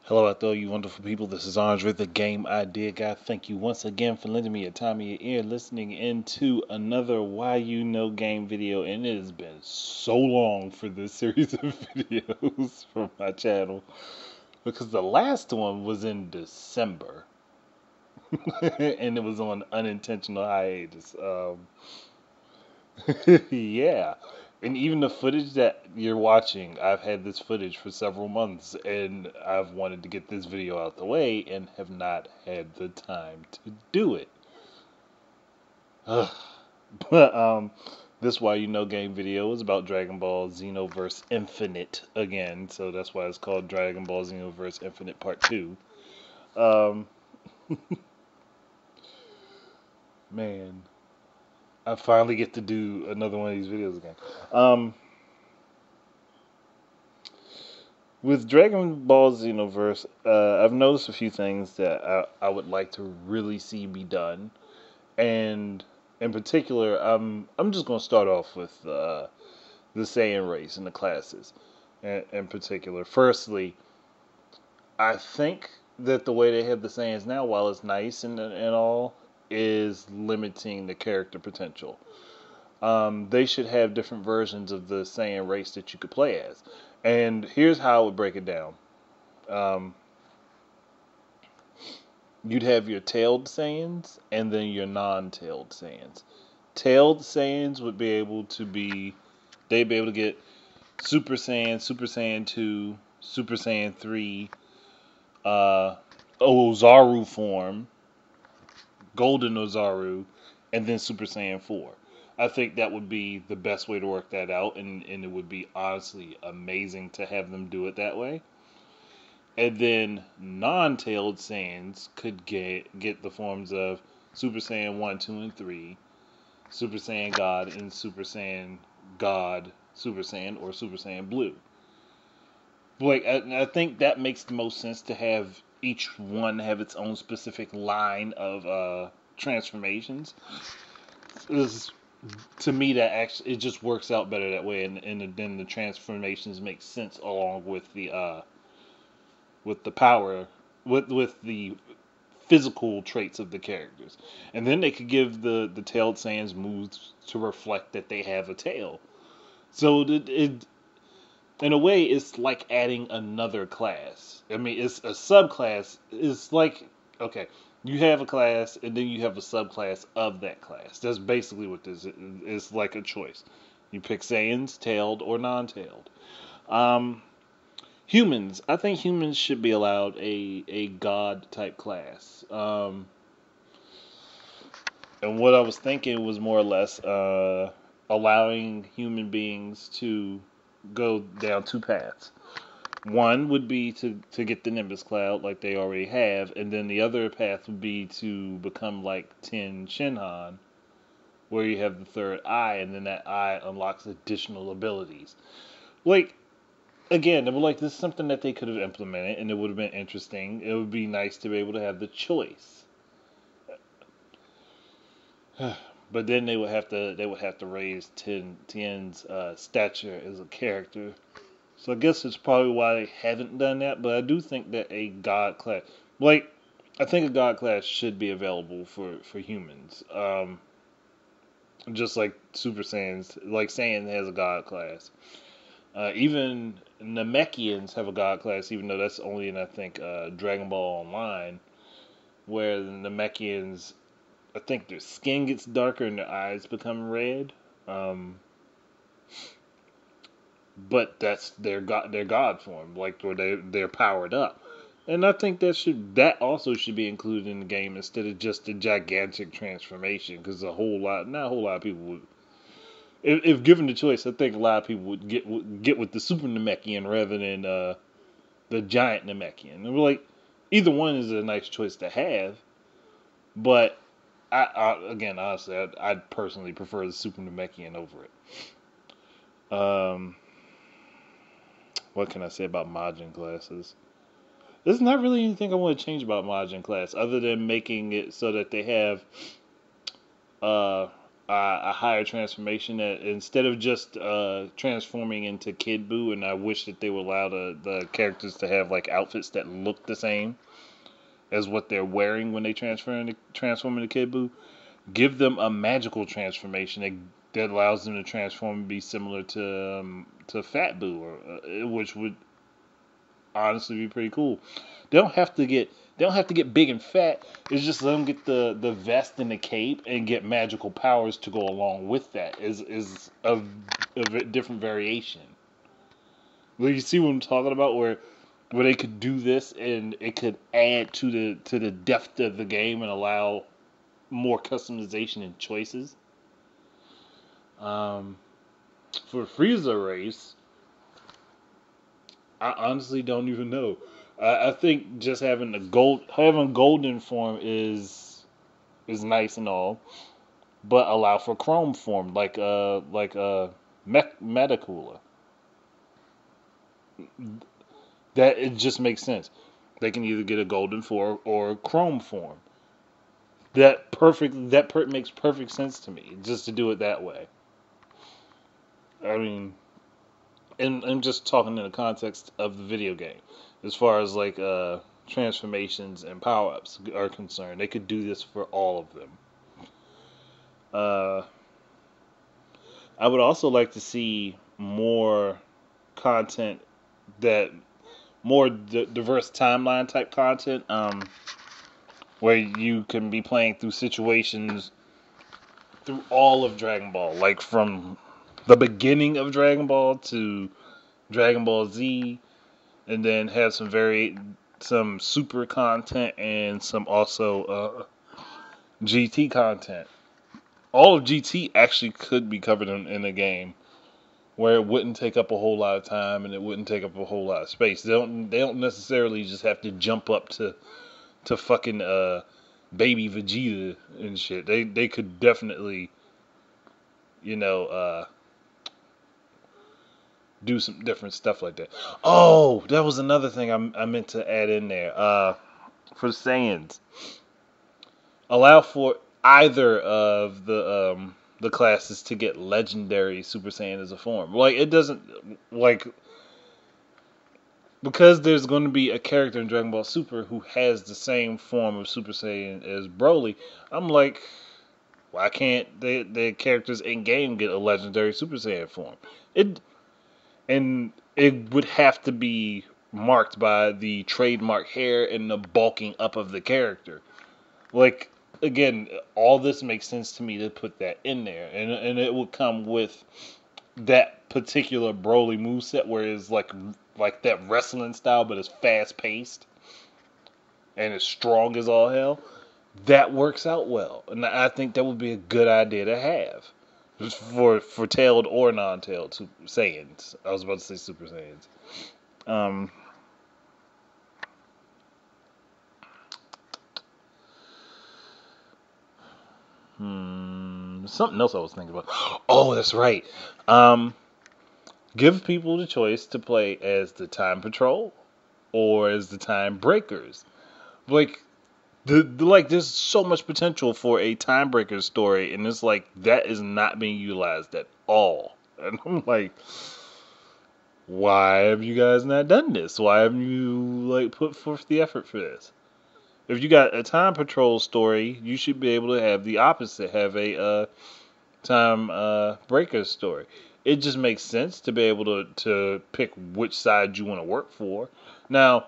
Hello out there, you wonderful people. This is Andre, the Game Idea Guy. Thank you once again for lending me a time of your ear, listening into another Why You Know Game video. And it has been so long for this series of videos from my channel because the last one was in December and it was on unintentional hiatus. Yeah. And even the footage that you're watching, I've had this footage for several months and I've wanted to get this video out the way and have not had the time to do it. Ugh. But this Why You Know Game video is about Dragon Ball Xenoverse Infinite again, so that's why it's called Dragon Ball Xenoverse Infinite Part 2. Um Man, I finally get to do another one of these videos again. Um With Dragon Ball Xenoverse, I've noticed a few things that I would like to really see be done, and in particular, I'm just going to start off with the Saiyan race and the classes. In particular, firstly, I think that the way they have the Saiyans now, while it's nice and all, is limiting the character potential. They should have different versions of the Saiyan race that you could play as. And here's how I would break it down. Um, you'd have your tailed Saiyans and then your non-tailed Saiyans. Tailed Saiyans would be able to be, they'd be able to get Super Saiyan, Super Saiyan 2, Super Saiyan 3, uh, Ozaru form, Golden Ozaru, and then Super Saiyan 4. I think that would be the best way to work that out, and it would be honestly amazing to have them do it that way. And then non-tailed Saiyans could get the forms of Super Saiyan 1, 2, and 3, Super Saiyan God, and Super Saiyan God, Super Saiyan, or Super Saiyan Blue. Like, I think that makes the most sense to have each one have its own specific line of transformations. Is To me that actually it just works out better that way, and then the transformations make sense along with the power with the physical traits of the characters. And then they could give the tailed Saiyans moves to reflect that they have a tail. So it in a way it's like adding another class. I mean, it's a subclass. It's like, okay, you have a class and then you have a subclass of that class. That's basically what this is. It's like a choice. You pick Saiyans, tailed or non-tailed. Um, Humans, I think humans should be allowed a god type class. And what I was thinking was more or less allowing human beings to go down two paths. One would be to get the Nimbus Cloud like they already have, and then the other path would be to become like Ten Shinhan, where you have the third eye, and then that eye unlocks additional abilities. Like, again, they were like, this is something that they could have implemented, and it would have been interesting. It would be nice to be able to have the choice. But then they would have to raise Tien's stature as a character. So I guess it's probably why they haven't done that. But I do think that a god class, like, I think a god class should be available for humans. Just like Super Saiyans, like Saiyan has a god class. Even Namekians have a god class, even though that's only in, I think, Dragon Ball Online, where the Namekians, I think their skin gets darker and their eyes become red. Um, but that's their god form, like where they're powered up. And I think that also should be included in the game instead of just a gigantic transformation, because not a whole lot of people would. If given the choice, I think a lot of people would get with the Super Namekian rather than the giant Namekian. And we're like, either one is a nice choice to have, but again, honestly, I'd personally prefer the Super Namekian over it. What can I say about Majin classes? There's not really anything I want to change about Majin class other than making it so that they have uh, a higher transformation that instead of just transforming into Kid Buu, and I wish that they would allow the characters to have like outfits that look the same as what they're wearing when they transform into Kid Buu. Give them a magical transformation that allows them to transform and be similar to Fat Buu, which would honestly be pretty cool. They don't have to get big and fat. It's just let them get the vest and the cape and get magical powers to go along with that. Is a different variation. Well, you see what I'm talking about, where they could do this and it could add to the depth of the game and allow more customization and choices. Um, for Frieza race, I honestly don't even know. I think just having golden form is nice and all, but allow for chrome form Metacooler. That it just makes sense. They can either get a golden form or chrome form. Makes perfect sense to me just to do it that way. I mean, and I'm just talking in the context of the video game, as far as like transformations and power ups are concerned. They could do this for all of them. Uh, I would also like to see more content that more diverse timeline type content, where you can be playing through situations through all of Dragon Ball, like from the beginning of Dragon Ball to Dragon Ball Z, and then have some super content and some also GT content. All of GT actually could be covered in a game where it wouldn't take up a whole lot of time and it wouldn't take up a whole lot of space. They don't necessarily just have to jump up to fucking baby Vegeta and shit. They could definitely, you know, do some different stuff like that. Oh, that was another thing I meant to add in there. For Saiyans, allow for either of the classes to get legendary Super Saiyan as a form. Like it doesn't like because there's going to be a character in Dragon Ball Super who has the same form of Super Saiyan as Broly. I'm like, why can't the characters in game get a legendary Super Saiyan form? It and it would have to be marked by the trademark hair and the bulking up of the character. Like again, all this makes sense to me to put that in there, and it would come with that particular Broly moveset where it's like that wrestling style, but it's fast paced and it's strong as all hell. That works out well, and I think that would be a good idea to have for tailed or non-tailed Saiyans. I was about to say Super Saiyans. Um, Something else I was thinking about. Oh, that's right. Um, Give people the choice to play as the Time Patrol or as the Time Breakers. Like there's so much potential for a Time Breaker story, and it's like that is not being utilized at all. And I'm like, why have you guys not done this? Why haven't you like put forth the effort for this? If you got a Time Patrol story, you should be able to have the opposite, have a Time Breaker story. It just makes sense to be able to pick which side you want to work for. Now,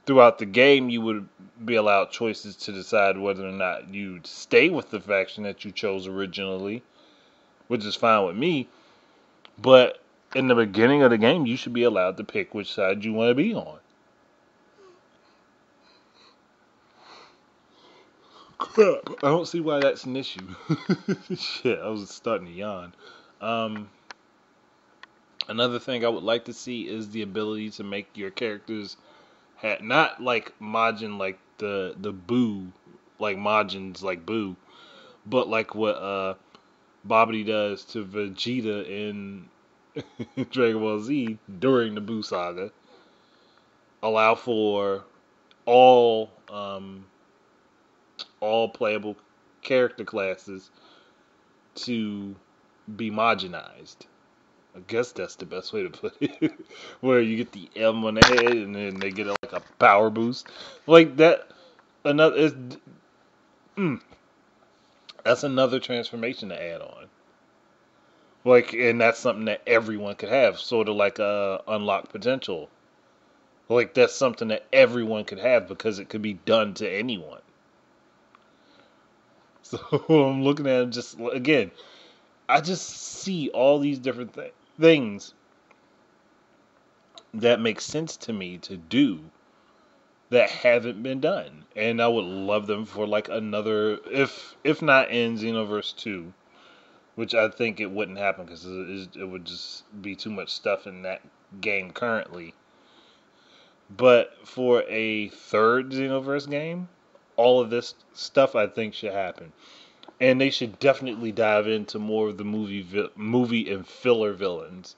throughout the game, you would be allowed choices to decide whether or not you'd stay with the faction that you chose originally, which is fine with me. But in the beginning of the game, you should be allowed to pick which side you want to be on. Crap. I don't see why that's an issue. Shit, I was starting to yawn. Um, Another thing I would like to see is the ability to make your characters not like Majin, like the Boo, like Majin's like Boo, but like what Babidi does to Vegeta in Dragon Ball Z during the Boo saga. Allow for all all playable character classes to be homogenized. I guess that's the best way to put it. Where you get the M on the head and then they get like a power boost. Like that another is mm, that's another transformation to add on. Like, and that's something that everyone could have, sort of like unlock potential. Like that's something that everyone could have because it could be done to anyone. So I'm looking at it just again. I just see all these different things that make sense to me to do that haven't been done, and I would love them for like another, if not in Xenoverse 2, which I think it wouldn't happen because it would just be too much stuff in that game currently. But for a third Xenoverse game, all of this stuff I think should happen, and they should definitely dive into more of the movie and filler villains,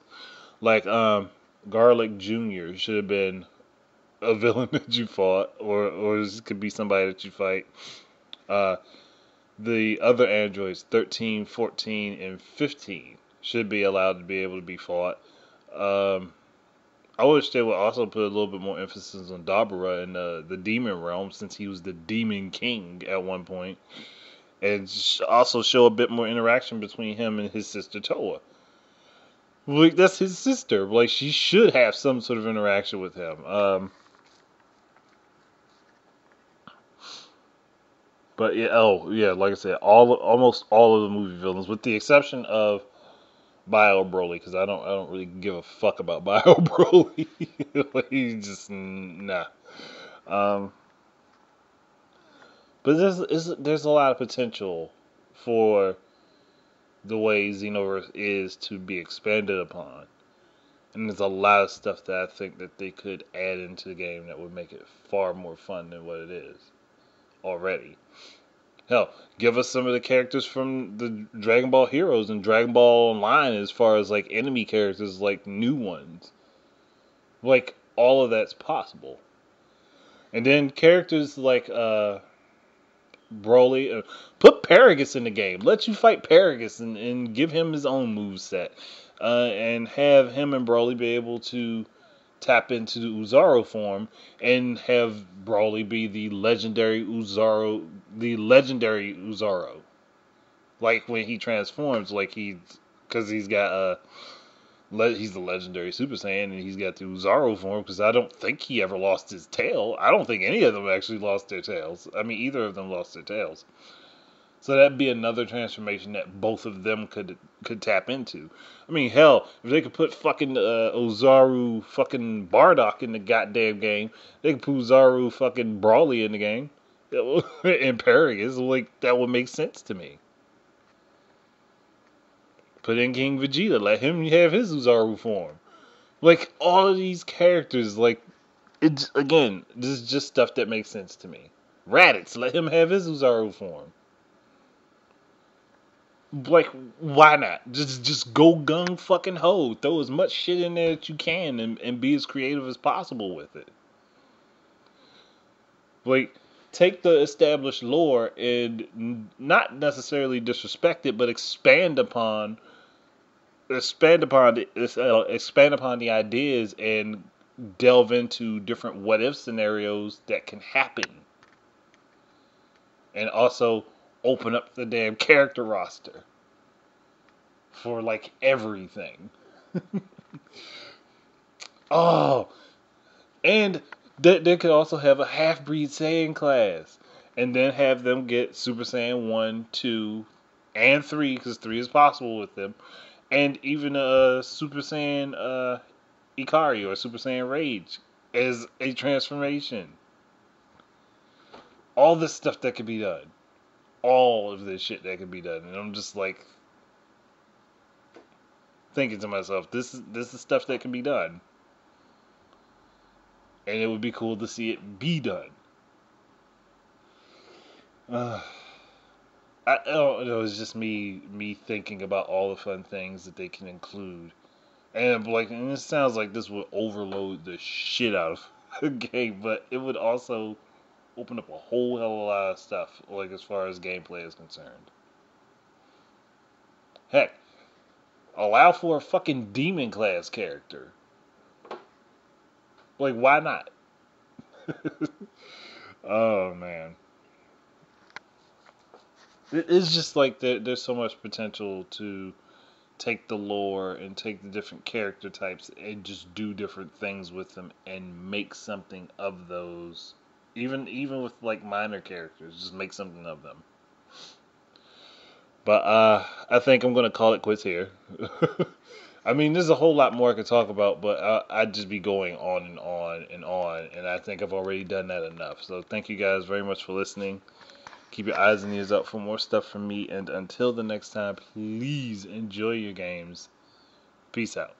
like Garlic Jr. should have been a villain that you fought, or this could be somebody that you fight. Uh, the other androids, 13, 14, and 15, should be allowed to be able to be fought. Um, I wish they would also put a little bit more emphasis on Dabura in the demon realm, since he was the demon king at one point, and also show a bit more interaction between him and his sister Toa. Like that's his sister. Like she should have some sort of interaction with him. But yeah, oh yeah, like I said, almost all of the movie villains, with the exception of Bio Broly, because I don't really give a fuck about Bio Broly. Like, he's just nah. Um, but there's a lot of potential for the way Xenoverse is to be expanded upon, and there's a lot of stuff that I think that they could add into the game that would make it far more fun than what it is already. Hell, give us some of the characters from the Dragon Ball Heroes and Dragon Ball Online as far as like enemy characters, like new ones. Like all of that's possible. And then characters like Broly, put Paragus in the game. Let you fight Paragus and give him his own move set. And have him and Broly be able to tap into the Uzaro form and have Broly be the legendary Uzaro. Like when he transforms, like because he's got he's the legendary Super Saiyan, and he's got the Uzaro form. Because I don't think he ever lost his tail. I don't think any of them actually lost their tails. I mean, either of them lost their tails. So that'd be another transformation that both of them could tap into. I mean, hell, if they could put fucking Ozaru fucking Bardock in the goddamn game, they could put Ozaru fucking Brawly in the game. And Paragus, like that would make sense to me. Put in King Vegeta, let him have his Uzaru form. Like all of these characters, like it's again, this is just stuff that makes sense to me. Raditz, let him have his Uzaru form. Like, why not? Just go gung fucking ho. Throw as much shit in there that you can and be as creative as possible with it. Like, take the established lore and not necessarily disrespect it, but expand upon the ideas and delve into different what if scenarios that can happen, and also open up the damn character roster for like everything. Oh, and they could also have a half breed Saiyan class, and then have them get Super Saiyan 1, 2, and 3, because 3 is possible with them, and even a Super Saiyan Ikari or Super Saiyan Rage as a transformation. All this stuff that could be done. All of this shit that could be done. And I'm just like thinking to myself, this is stuff that can be done. And it would be cool to see it be done. Uh, I don't know, it's just me thinking about all the fun things that they can include. And like, and it sounds like this would overload the shit out of the game, but it would also open up a whole hell of a lot of stuff, like as far as gameplay is concerned. Heck, allow for a fucking demon class character. Like, why not? Oh man, it's just like there's so much potential to take the lore and take the different character types and just do different things with them and make something of those. Even with like minor characters, just make something of them. But I think I'm gonna call it quits here. I mean, there's a whole lot more I could talk about, but I'd just be going on and on and on, and I think I've already done that enough. So thank you guys very much for listening. Keep your eyes and ears out for more stuff from me, and until the next time, please enjoy your games. Peace out.